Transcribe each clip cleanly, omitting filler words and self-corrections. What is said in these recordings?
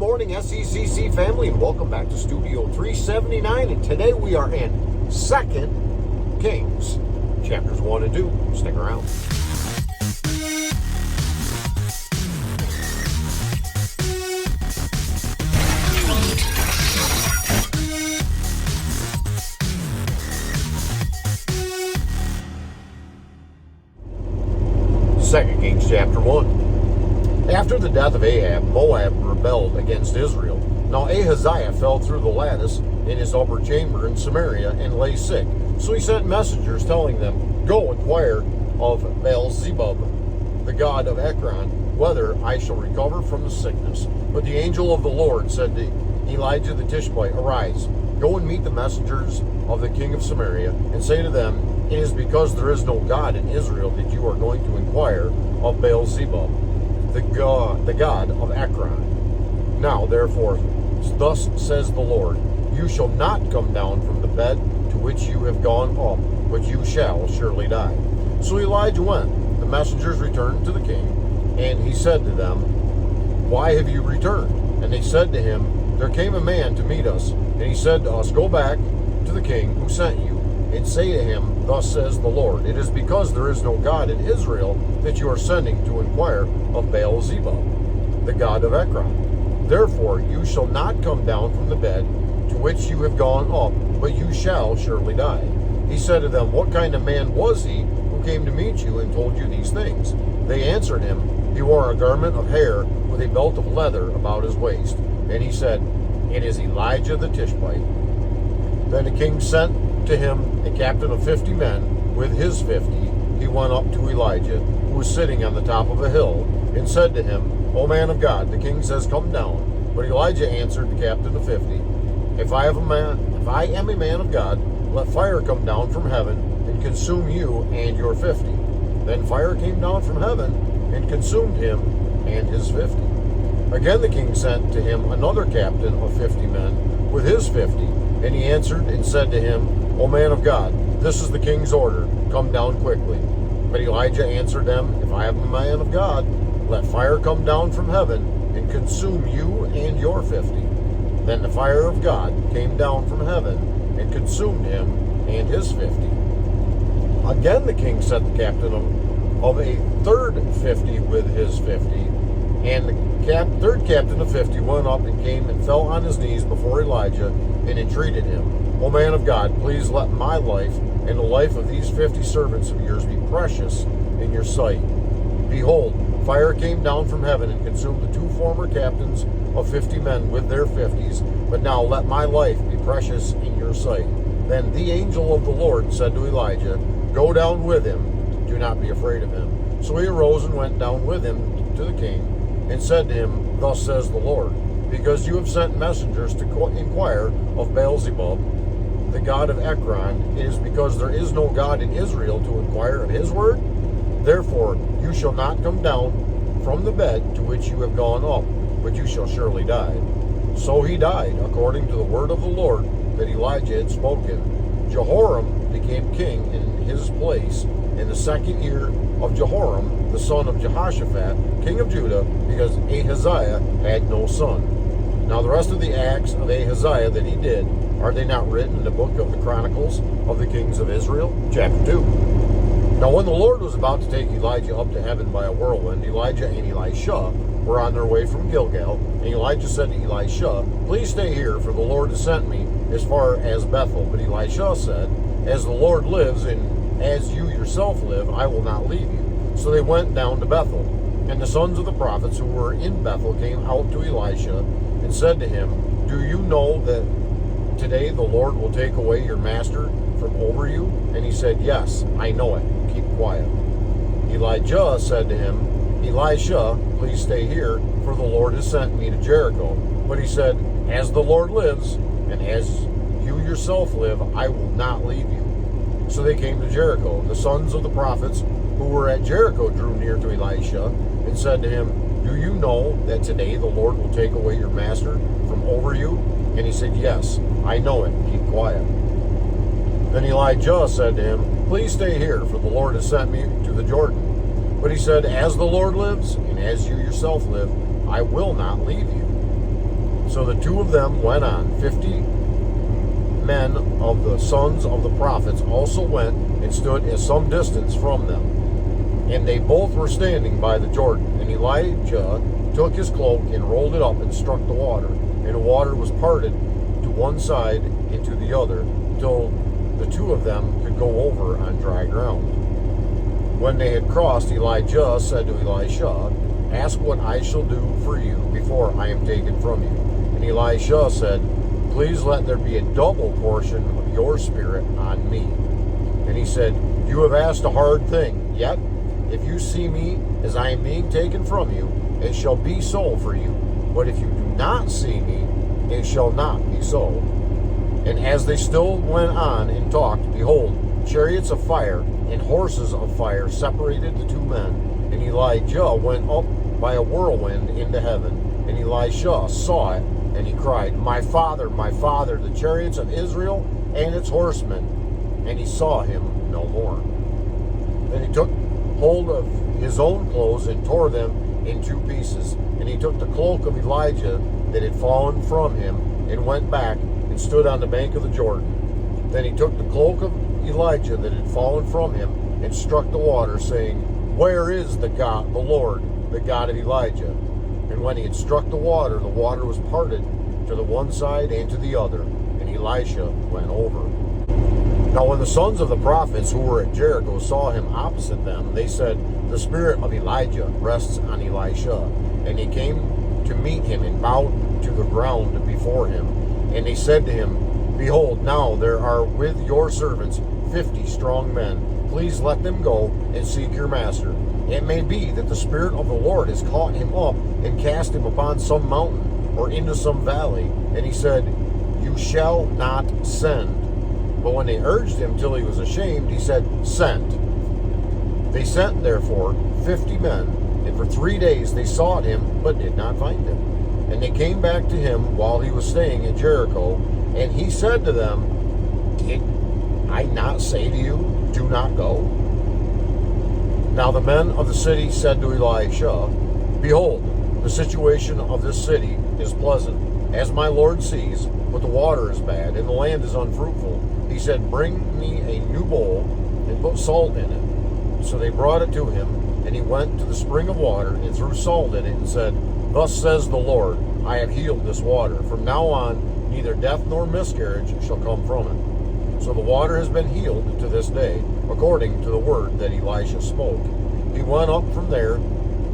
morning, SECC family, and welcome back to Studio 379. And today we are in 2 Kings, chapters 1 and 2. Stick around. Second Kings chapter 1. After the death of Ahab, Moab rebelled against Israel. Now Ahaziah fell through the lattice in his upper chamber in Samaria and lay sick. So he sent messengers telling them, "Go inquire of Baal-zebub, the god of Ekron, whether I shall recover from the sickness." But the angel of the Lord said to Elijah the Tishbite, "Arise, go and meet the messengers of the king of Samaria, and say to them, It is because there is no God in Israel that you are going to inquire of Baal-zebub, the god of Ekron. Now, therefore, thus says the Lord, you shall not come down from the bed to which you have gone up, but you shall surely die." So Elijah went. The messengers returned to the king, and he said to them, "Why have you returned?" And they said to him, "There came a man to meet us, and he said to us, Go back to the king who sent you, and say to him, Thus says the Lord, it is because there is no God in Israel that you are sending to inquire of Baal-zebub, the god of Ekron. Therefore you shall not come down from the bed to which you have gone up, but you shall surely die." He said to them, "What kind of man was he who came to meet you and told you these things?" They answered him, "He wore a garment of hair with a belt of leather about his waist." And he said, "It is Elijah the Tishbite." Then the king sent to him a captain of 50 men. With his 50, he went up to Elijah, who was sitting on the top of a hill, and said to him, "O man of God, the king says, Come down." But Elijah answered the captain of 50, If I am a man of God, let fire come down from heaven and consume you and your 50. Then fire came down from heaven and consumed him and his 50. Again the king sent to him another captain of 50 men with his 50, and he answered and said to him, "O man of God, this is the king's order, come down quickly." But Elijah answered them, "If I am a man of God, let fire come down from heaven and consume you and your 50. Then the fire of God came down from heaven and consumed him and his 50. Again the king sent the captain of a third 50 with his 50, and the third captain of 50 went up and came and fell on his knees before Elijah and entreated him, "O man of God, please let my life and the life of these 50 servants of yours be precious in your sight." Behold, fire came down from heaven and consumed the 2 former captains of 50 men with their 50s, but now let my life be precious in your sight. Then the angel of the Lord said to Elijah, "Go down with him, do not be afraid of him." So he arose and went down with him to the king, and said to him, "Thus says the Lord, because you have sent messengers to inquire of Baal-zebub, the god of Ekron, it is because there is no God in Israel to inquire of his word. Therefore you shall not come down from the bed to which you have gone up, but you shall surely die." So he died, according to the word of the Lord that Elijah had spoken. Jehoram became king in his place in the 2nd year of Jehoram, the son of Jehoshaphat, king of Judah, because Ahaziah had no son. Now the rest of the acts of Ahaziah that he did, are they not written in the book of the Chronicles of the kings of Israel? Chapter 2. Now when the Lord was about to take Elijah up to heaven by a whirlwind, Elijah and Elisha were on their way from Gilgal, and Elijah said to Elisha, "Please stay here, for the Lord has sent me as far as Bethel." But Elisha said, "As the Lord lives, and as you yourself live, I will not leave you." So they went down to Bethel. And the sons of the prophets who were in Bethel came out to Elisha and said to him, "Do you know that today the Lord will take away your master from over you?" And he said, "Yes, I know it. Keep quiet." Elijah said to him, "Elisha, please stay here, for the Lord has sent me to Jericho." But he said, "As the Lord lives, and as you yourself live, I will not leave you." So they came to Jericho. The sons of the prophets who were at Jericho drew near to Elisha and said to him, "Do you know that today the Lord will take away your master from over you?" And he said, "Yes, I know it. Keep quiet." Then Elijah said to him, "Please stay here, for the Lord has sent me to the Jordan." But he said, "As the Lord lives, and as you yourself live, I will not leave you." So the two of them went on. 50 men of the sons of the prophets also went and stood at some distance from them. And they both were standing by the Jordan. And Elijah took his cloak and rolled it up and struck the water. And the water was parted to one side and to the other, till the two of them could go over on dry ground. When they had crossed, Elijah said to Elisha, "Ask what I shall do for you before I am taken from you." And Elisha said, "Please let there be a double portion of your spirit on me." And he said, "You have asked a hard thing. Yet, if you see me as I am being taken from you, it shall be so for you. But if you do not see me, it shall not be so." And as they still went on and talked, behold, chariots of fire and horses of fire separated the two men. And Elijah went up by a whirlwind into heaven. And Elisha saw it, and he cried, my father, the chariots of Israel and its horsemen." And he saw him no more. Then he took hold of his own clothes and tore them in two pieces. And he took the cloak of Elijah that had fallen from him and went back and stood on the bank of the Jordan. Then he took the cloak of Elijah that had fallen from him and struck the water, saying, "Where is the Lord, the God of Elijah?" And when he had struck the water was parted to the one side and to the other, and Elisha went over. Now when the sons of the prophets who were at Jericho saw him opposite them, they said, "The spirit of Elijah rests on Elisha." And he came to meet him and bowed to the ground before him. And they said to him, "Behold, now there are with your servants 50 strong men. Please let them go and seek your master. It may be that the Spirit of the Lord has caught him up and cast him upon some mountain or into some valley." And he said, "You shall not send." But when they urged him till he was ashamed, he said, "Send." They sent therefore 50 men, and for 3 days they sought him, but did not find him. And they came back to him while he was staying at Jericho, and he said to them, "Did I not say to you, do not go?" Now the men of the city said to Elisha, "Behold, the situation of this city is pleasant, as my Lord sees, but the water is bad, and the land is unfruitful." He said, "Bring me a new bowl, and put salt in it." So they brought it to him, and he went to the spring of water, and threw salt in it, and said, "Thus says the Lord, I have healed this water. From now on, neither death nor miscarriage shall come from it." So the water has been healed to this day, according to the word that Elisha spoke. He went up from there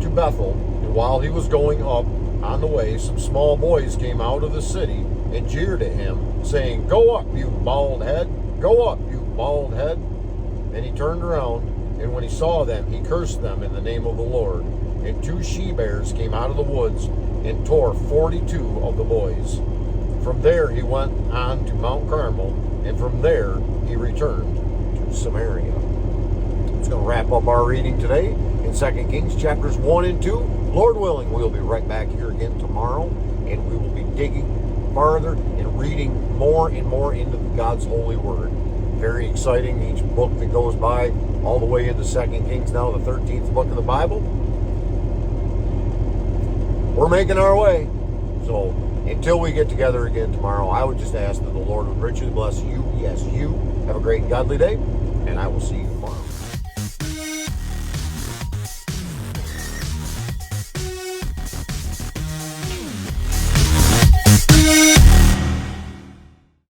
to Bethel, and while he was going up on the way, some small boys came out of the city and jeered at him, saying, "Go up, you bald head! Go up, you bald head!" And he turned around, and when he saw them, he cursed them in the name of the Lord. And 2 she-bears came out of the woods and tore 42 of the boys. From there he went on to Mount Carmel, and from there he returned to Samaria. It's going to wrap up our reading today in 2 Kings chapters 1 and 2. Lord willing, we'll be right back here again tomorrow, and we will be digging farther and reading more and more into God's holy word. Very exciting, each book that goes by, all the way into 2 Kings, now the 13th book of the Bible. We're making our way. So until we get together again tomorrow, I would just ask that the Lord would richly bless you. Yes, you. Have a great and godly day, and I will see you tomorrow.